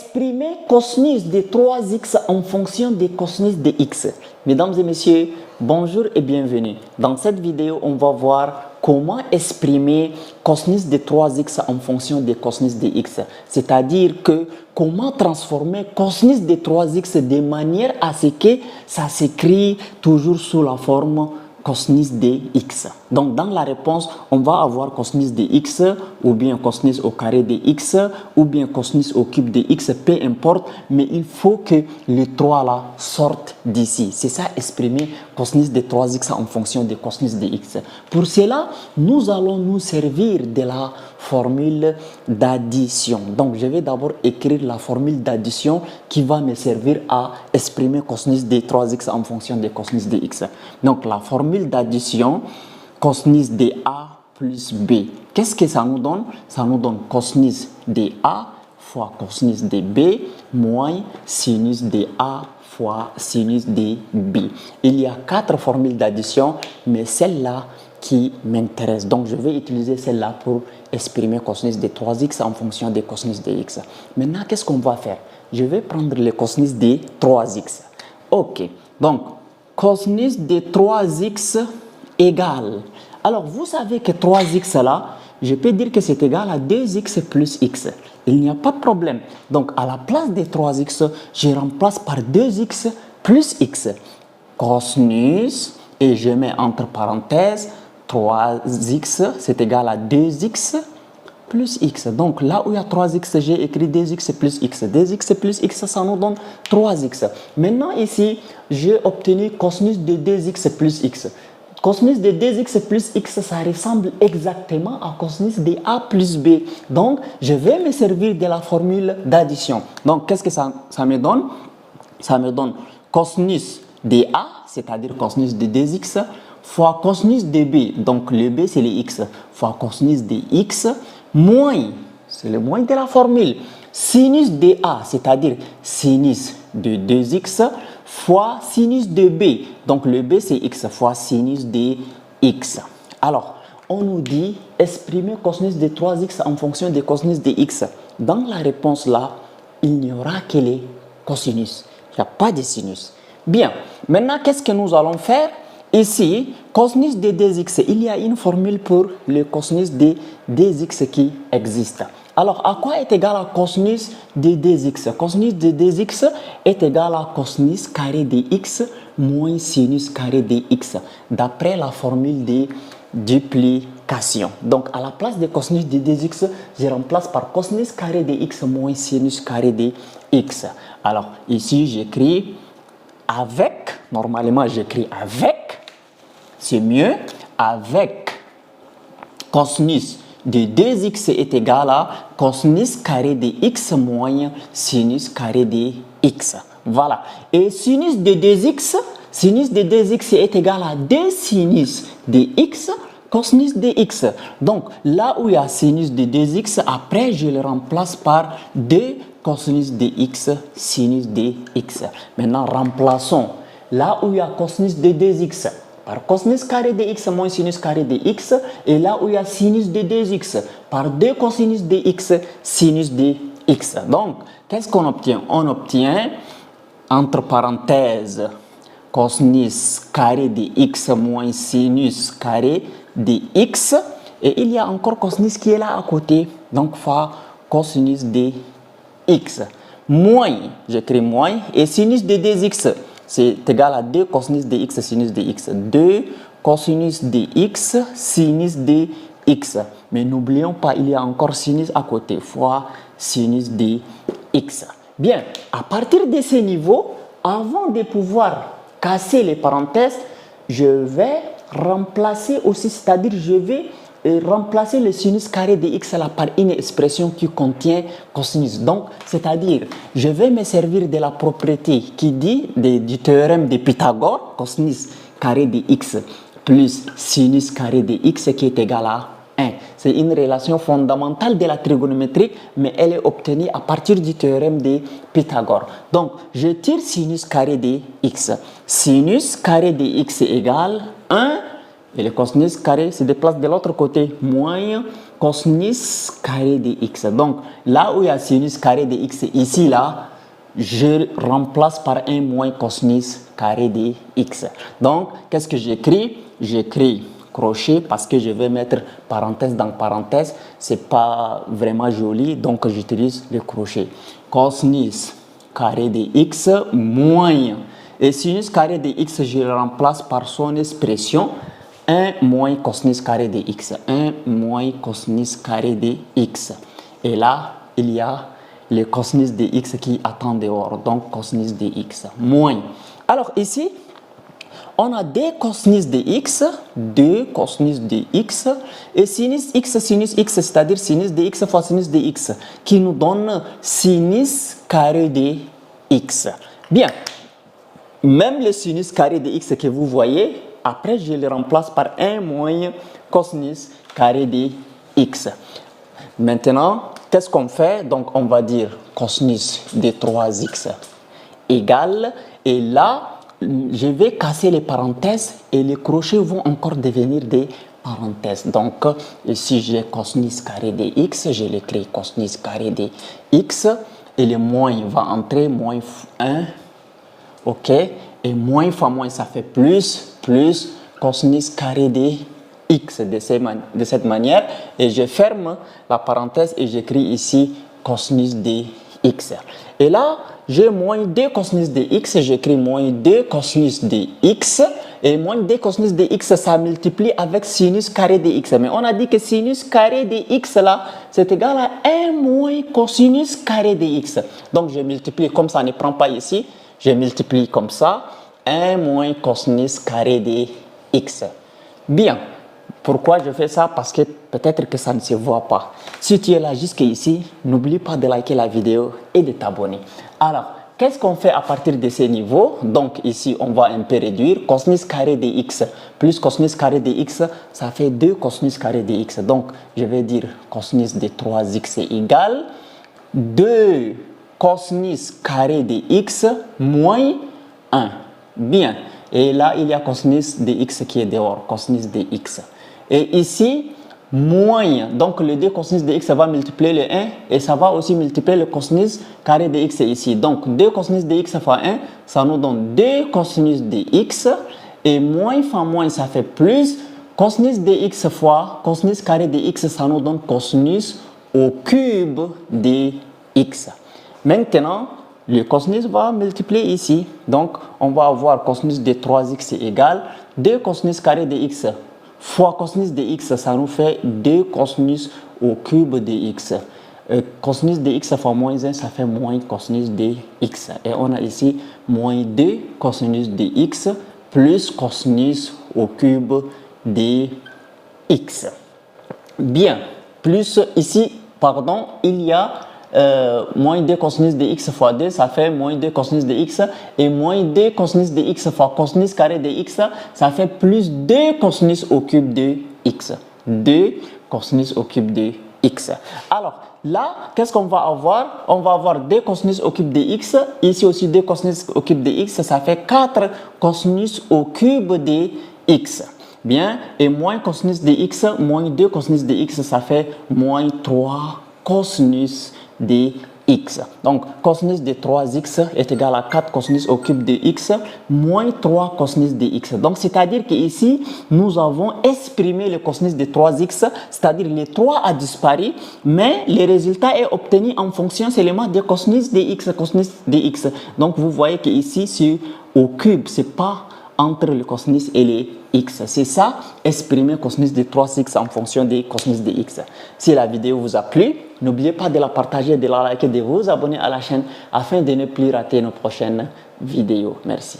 exprimer cosinus de 3x en fonction des cosinus de x. Mesdames et messieurs, bonjour et bienvenue. Dans cette vidéo, on va voir comment exprimer cosinus de 3x en fonction des cosinus de x. C'est-à-dire que comment transformer cosinus de 3x de manière à ce que ça s'écrit toujours sous la forme cosinus de x. Donc dans la réponse, on va avoir cosinus de x ou bien cosinus au carré de x ou bien cosinus au cube de x, peu importe, mais il faut que les trois là sortent d'ici. C'est ça, exprimer cosinus de 3x en fonction de cosinus de x. Pour cela, nous allons nous servir de la formule d'addition. Donc je vais d'abord écrire la formule d'addition qui va me servir à exprimer cosinus de 3x en fonction de cosinus de x. Donc la formule d'addition, cosinus de a plus b. Qu'est-ce que ça nous donne? Ça nous donne cosinus de a fois cosinus de b moins sinus de a fois sinus de b. Il y a 4 formules d'addition, mais celle-là qui m'intéresse. Donc, je vais utiliser celle-là pour exprimer cosinus de 3x en fonction des cosinus de x. Maintenant, qu'est-ce qu'on va faire? Je vais prendre le cosinus de 3x. Ok, donc, cosinus de 3x égale. Alors, vous savez que 3x là, je peux dire que c'est égal à 2x plus x. Il n'y a pas de problème. Donc, à la place de 3x, je remplace par 2x plus x. Cosinus, et je mets entre parenthèses, 3x, c'est égal à 2x plus x. Donc, là où il y a 3x, j'ai écrit 2x plus x. 2x plus x, ça nous donne 3x. Maintenant, ici, j'ai obtenu cosinus de 2x plus x. Cosinus de 2x plus x, ça ressemble exactement à cosinus de a plus b. Donc, je vais me servir de la formule d'addition. Donc, qu'est-ce que ça me donne? Ça me donne cosinus de a, c'est-à-dire cosinus de 2x, fois cosinus de b, donc le b c'est le x, fois cosinus de x, moins, c'est le moins de la formule, sinus de a, c'est-à-dire sinus de 2x, fois sinus de b, donc le b c'est x, fois sinus de x. Alors, on nous dit exprimer cosinus de 3x en fonction des cosinus de x. Dans la réponse là, il n'y aura que les cosinus, il n'y a pas de sinus. Bien, maintenant qu'est-ce que nous allons faire? Ici, cosinus de 2x, il y a une formule pour le cosinus de 2x qui existe. Alors, à quoi est égal à cosinus de 2x? Cosinus de 2x est égal à cosinus carré de x moins sinus carré de x, d'après la formule de duplication. Donc, à la place de cosinus de 2x, je remplace par cosinus carré de x moins sinus carré de x. Alors, ici, j'écris avec, normalement j'écris avec, c'est mieux, avec cosinus de 2x est égal à cosinus carré de x moins sinus carré de x. Voilà. Et sinus de 2x est égal à 2 sinus de x cosinus de x. Donc, là où il y a sinus de 2x, après je le remplace par 2 cosinus de x, sinus de x. Maintenant, remplaçons là où il y a cosinus de 2x par cosinus carré de x moins sinus carré de x, et là où il y a sinus de 2x par 2 cosinus de x, sinus de x. Donc, qu'est-ce qu'on obtient? On obtient, entre parenthèses, cosinus carré de x moins sinus carré de x, et il y a encore cosinus qui est là à côté, donc fois cosinus de x, moins, j'écris moins, et sinus de 2x, c'est égal à 2 cosinus de x sinus de x. 2 cosinus de x sinus de x. Mais n'oublions pas, il y a encore sinus à côté, fois sinus de x. Bien, à partir de ce niveau, avant de pouvoir casser les parenthèses, je vais remplacer aussi, c'est-à-dire je vais remplacer le sinus carré de x là par une expression qui contient cosinus. Donc, c'est-à-dire, je vais me servir de la propriété qui dit du théorème de Pythagore, cosinus carré de x plus sinus carré de x qui est égal à 1. C'est une relation fondamentale de la trigonométrie, mais elle est obtenue à partir du théorème de Pythagore. Donc, je tire sinus carré de x. Sinus carré de x égale 1. Et le cosinus carré se déplace de l'autre côté, moins cosinus carré de x. Donc, là où il y a sinus carré de x, ici, là, je remplace par un moins cosinus carré de x. Donc, qu'est-ce que j'écris? J'écris crochet parce que je vais mettre parenthèse dans parenthèse. C'est pas vraiment joli, donc j'utilise le crochet. Cosinus carré de x moins. Et sinus carré de x, je le remplace par son expression 1 moins cosinus carré de x. 1 moins cosinus carré de x. Et là, il y a le cosinus de x qui attend dehors. Donc, cosinus de x moins. Alors, ici, on a deux cosinus de x, et sinus x, c'est-à-dire sinus de x fois sinus de x, qui nous donne sinus carré de x. Bien, même le sinus carré de x que vous voyez, après je le remplace par 1 moins cosinus carré de x. Maintenant, qu'est-ce qu'on fait? Donc, on va dire cosinus de 3x égale, et là, je vais casser les parenthèses et les crochets vont encore devenir des parenthèses. Donc, si j'ai cosinus carré de x, je l'écris cosinus carré de x, et le moins va entrer, moins 1, ok, et moins fois moins, ça fait plus cosinus carré de x de cette manière, et je ferme la parenthèse et j'écris ici cosinus de x. Et là, j'ai moins 2 cosinus de x, j'écris moins 2 cosinus de x, et moins 2 cosinus de x, ça multiplie avec sinus carré de x. Mais on a dit que sinus carré de x, là, c'est égal à 1 moins cosinus carré de x. Donc, je multiplie, comme ça ne prend pas ici, je multiplie comme ça, 1 moins cosinus carré de x. Bien. Pourquoi je fais ça? Parce que peut-être que ça ne se voit pas. Si tu es là jusqu'ici, n'oublie pas de liker la vidéo et de t'abonner. Alors, qu'est-ce qu'on fait à partir de ces niveaux? Donc ici, on va un peu réduire. Cosinus carré de x plus cosinus carré de x, ça fait 2 cosinus carré de x. Donc, je vais dire cosinus de 3x égale 2 cosinus carré de x moins 1. Bien. Et là, il y a cosinus de x qui est dehors, cosinus de x. Et ici, moins, donc le 2 cosinus de x, ça va multiplier le 1 et ça va aussi multiplier le cosinus carré de x ici. Donc 2 cosinus de x fois 1, ça nous donne 2 cosinus de x, et moins fois moins, ça fait plus. Cosinus de x fois cosinus carré de x, ça nous donne cosinus au cube de x. Maintenant, le cosinus va multiplier ici. Donc, on va avoir cosinus de 3x égale 2 cosinus carré de x fois cosinus de x, ça nous fait 2 cosinus au cube de x. Cosinus de x fois moins 1, ça fait moins cosinus de x. Et on a ici moins 2 cosinus de x plus cosinus au cube de x. Bien, plus ici, pardon, il y a moins 2 cosinus de x fois 2, ça fait moins 2 cosinus de x, et moins 2 cosinus de x fois cosinus carré de x, ça fait plus 2 cosinus au cube de x. 2 cosinus au cube de x. Alors là, qu'est-ce qu'on va avoir? On va avoir 2 cosinus au cube de x, ici aussi 2 cosinus au cube de x, ça fait 4 cosinus au cube de x. Bien, et moins cosinus de x, moins 2 cosinus de x, ça fait moins 3 cosinus de x. Donc, cosinus de 3x est égal à 4 cosinus au cube de x moins 3 cosinus de x. Donc, c'est-à-dire qu'ici, nous avons exprimé le cosinus de 3x, c'est-à-dire le 3 a disparu, mais le résultat est obtenu en fonction seulement de cosinus de x, cosinus de x. Donc, vous voyez qu'ici, c'est au cube, c'est pas entre le cosinus et les x. C'est ça, exprimer cosinus de 3x en fonction des cosinus de x. Si la vidéo vous a plu, n'oubliez pas de la partager, de la liker, de vous abonner à la chaîne afin de ne plus rater nos prochaines vidéos. Merci.